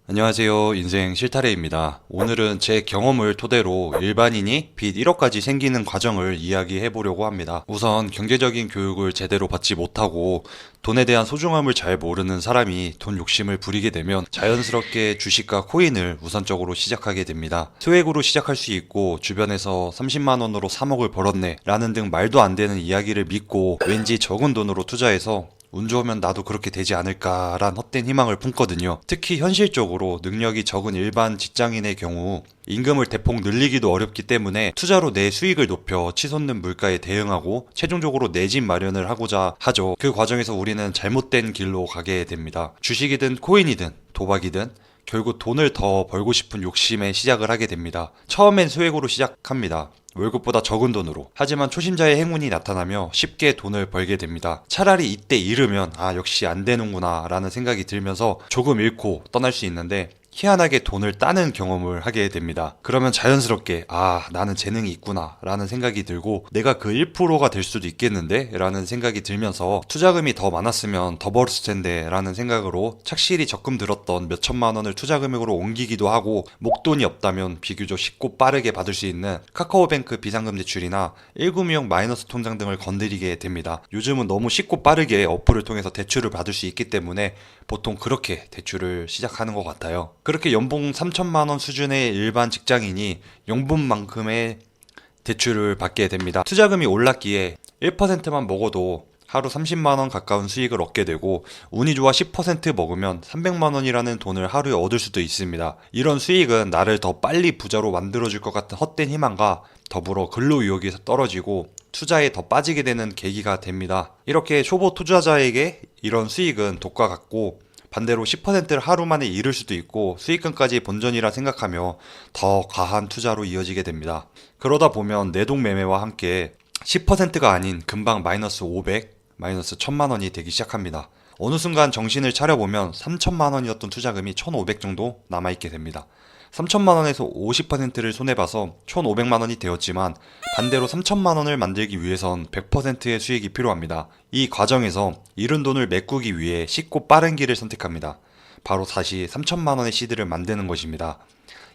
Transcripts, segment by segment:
안녕하세요. 인생 실타래입니다. 오늘은 제 경험을 토대로 일반인이 빚 1억까지 생기는 과정을 이야기해 보려고 합니다. 우선 경제적인 교육을 제대로 받지 못하고 돈에 대한 소중함을 잘 모르는 사람이 돈 욕심을 부리게 되면 자연스럽게 주식과 코인을 우선적으로 시작하게 됩니다. 소액으로 시작할 수 있고 주변에서 30만 원으로 3억을 벌었네 라는 등 말도 안 되는 이야기를 믿고 왠지 적은 돈으로 투자해서 운 좋으면 나도 그렇게 되지 않을까란 헛된 희망을 품거든요. 특히 현실적으로 능력이 적은 일반 직장인의 경우 임금을 대폭 늘리기도 어렵기 때문에 투자로 내 수익을 높여 치솟는 물가에 대응하고 최종적으로 내 집 마련을 하고자 하죠. 그 과정에서 우리는 잘못된 길로 가게 됩니다. 주식이든 코인이든 도박이든 결국 돈을 더 벌고 싶은 욕심에 시작을 하게 됩니다. 처음엔 소액으로 시작합니다. 월급보다 적은 돈으로. 하지만 초심자의 행운이 나타나며 쉽게 돈을 벌게 됩니다. 차라리 이때 잃으면 역시 안 되는구나 라는 생각이 들면서 조금 잃고 떠날 수 있는데 희한하게 돈을 따는 경험을 하게 됩니다. 그러면 자연스럽게 나는 재능이 있구나 라는 생각이 들고 내가 그 1%가 될 수도 있겠는데 라는 생각이 들면서 투자금이 더 많았으면 더 벌었을 텐데 라는 생각으로 착실히 적금 들었던 몇 천만 원을 투자금액으로 옮기기도 하고 목돈이 없다면 비교적 쉽고 빠르게 받을 수 있는 카카오뱅크 비상금 대출이나 1금융 마이너스 통장 등을 건드리게 됩니다. 요즘은 너무 쉽고 빠르게 어플을 통해서 대출을 받을 수 있기 때문에 보통 그렇게 대출을 시작하는 것 같아요. 그렇게 연봉 3천만 원 수준의 일반 직장인이 연봉만큼의 대출을 받게 됩니다. 투자금이 올랐기에 1%만 먹어도 하루 30만 원 가까운 수익을 얻게 되고 운이 좋아 10% 먹으면 300만 원이라는 돈을 하루에 얻을 수도 있습니다. 이런 수익은 나를 더 빨리 부자로 만들어줄 것 같은 헛된 희망과 더불어 근로의욕이 떨어지고 투자에 더 빠지게 되는 계기가 됩니다. 이렇게 초보 투자자에게 이런 수익은 독과 같고 반대로 10%를 하루 만에 잃을 수도 있고 수익금까지 본전이라 생각하며 더 과한 투자로 이어지게 됩니다. 그러다 보면 내동매매와 함께 10%가 아닌 금방 마이너스 500, 마이너스 1000만 원이 되기 시작합니다. 어느 순간 정신을 차려보면 3천만 원이었던 투자금이 1500 정도 남아있게 됩니다. 3천만 원에서 50%를 손해봐서 1500만 원이 되었지만 반대로 3천만 원을 만들기 위해선 100%의 수익이 필요합니다. 이 과정에서 잃은 돈을 메꾸기 위해 쉽고 빠른 길을 선택합니다. 바로 다시 3천만 원의 시드를 만드는 것입니다.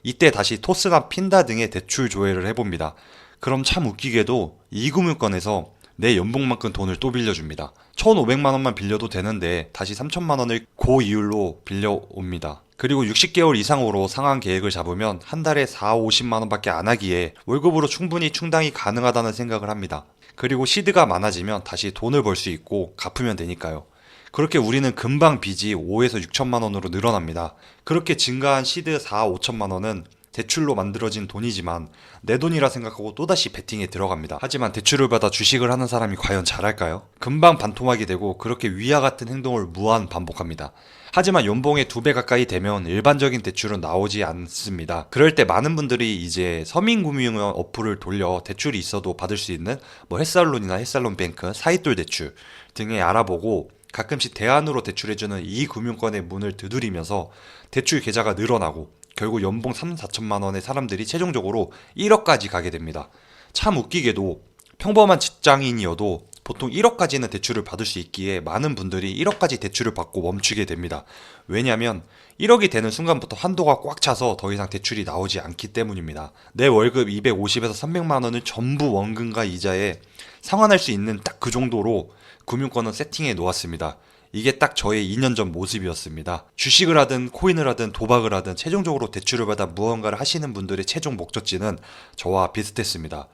이때 다시 토스나 핀다 등의 대출 조회를 해봅니다. 그럼 참 웃기게도 이금융권에서 내 연봉만큼 돈을 또 빌려줍니다. 1,500만 원만 빌려도 되는데 다시 3천만 원을 고이율로 빌려옵니다. 그리고 60개월 이상으로 상환 계획을 잡으면 한 달에 4, 50만 원밖에 안 하기에 월급으로 충분히 충당이 가능하다는 생각을 합니다. 그리고 시드가 많아지면 다시 돈을 벌 수 있고 갚으면 되니까요. 그렇게 우리는 금방 빚이 5에서 6천만 원으로 늘어납니다. 그렇게 증가한 시드 4, 5천만 원은 대출로 만들어진 돈이지만 내 돈이라 생각하고 또다시 베팅에 들어갑니다. 하지만 대출을 받아 주식을 하는 사람이 과연 잘할까요? 금방 반토막이 되고 그렇게 위와 같은 행동을 무한 반복합니다. 하지만 연봉의 2배 가까이 되면 일반적인 대출은 나오지 않습니다. 그럴 때 많은 분들이 이제 서민금융 어플을 돌려 대출이 있어도 받을 수 있는 햇살론이나 햇살론뱅크, 사이돌 대출 등에 알아보고 가끔씩 대안으로 대출해주는 이 금융권의 문을 두드리면서 대출 계좌가 늘어나고 결국 연봉 3, 4천만 원의 사람들이 최종적으로 1억까지 가게 됩니다. 참 웃기게도 평범한 직장인이어도 보통 1억까지는 대출을 받을 수 있기에 많은 분들이 1억까지 대출을 받고 멈추게 됩니다. 왜냐하면 1억이 되는 순간부터 한도가 꽉 차서 더 이상 대출이 나오지 않기 때문입니다. 내 월급 250에서 300만 원을 전부 원금과 이자에 상환할 수 있는 딱 그 정도로 금융권은 세팅해 놓았습니다. 이게 딱 저의 2년 전 모습이었습니다. 주식을 하든 코인을 하든 도박을 하든 최종적으로 대출을 받아 무언가를 하시는 분들의 최종 목적지는 저와 비슷했습니다.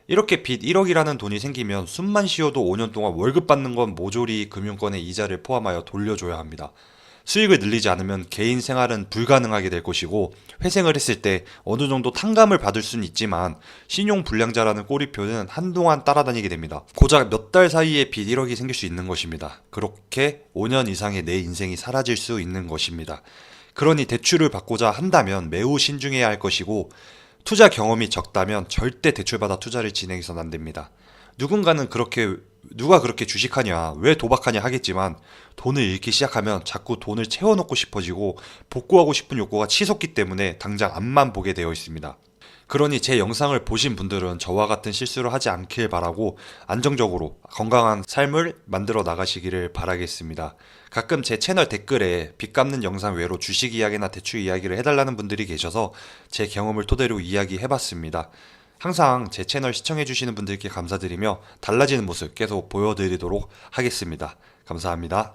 이렇게 빚 1억이라는 돈이 생기면 숨만 쉬어도 5년 동안 월급 받는 건 모조리 금융권의 이자를 포함하여 돌려줘야 합니다. 수익을 늘리지 않으면 개인 생활은 불가능하게 될 것이고 회생을 했을 때 어느 정도 탕감을 받을 수는 있지만 신용불량자라는 꼬리표는 한동안 따라다니게 됩니다. 고작 몇 달 사이에 빚 1억이 생길 수 있는 것입니다. 그렇게 5년 이상의 내 인생이 사라질 수 있는 것입니다. 그러니 대출을 받고자 한다면 매우 신중해야 할 것이고 투자 경험이 적다면 절대 대출받아 투자를 진행해서는 안 됩니다. 누가 그렇게 주식하냐, 왜 도박하냐 하겠지만 돈을 잃기 시작하면 자꾸 돈을 채워넣고 싶어지고 복구하고 싶은 욕구가 치솟기 때문에 당장 앞만 보게 되어 있습니다. 그러니 제 영상을 보신 분들은 저와 같은 실수를 하지 않길 바라고 안정적으로 건강한 삶을 만들어 나가시기를 바라겠습니다. 가끔 제 채널 댓글에 빚 갚는 영상 외로 주식 이야기나 대출 이야기를 해달라는 분들이 계셔서 제 경험을 토대로 이야기해봤습니다. 항상 제 채널 시청해주시는 분들께 감사드리며 달라지는 모습 계속 보여드리도록 하겠습니다. 감사합니다.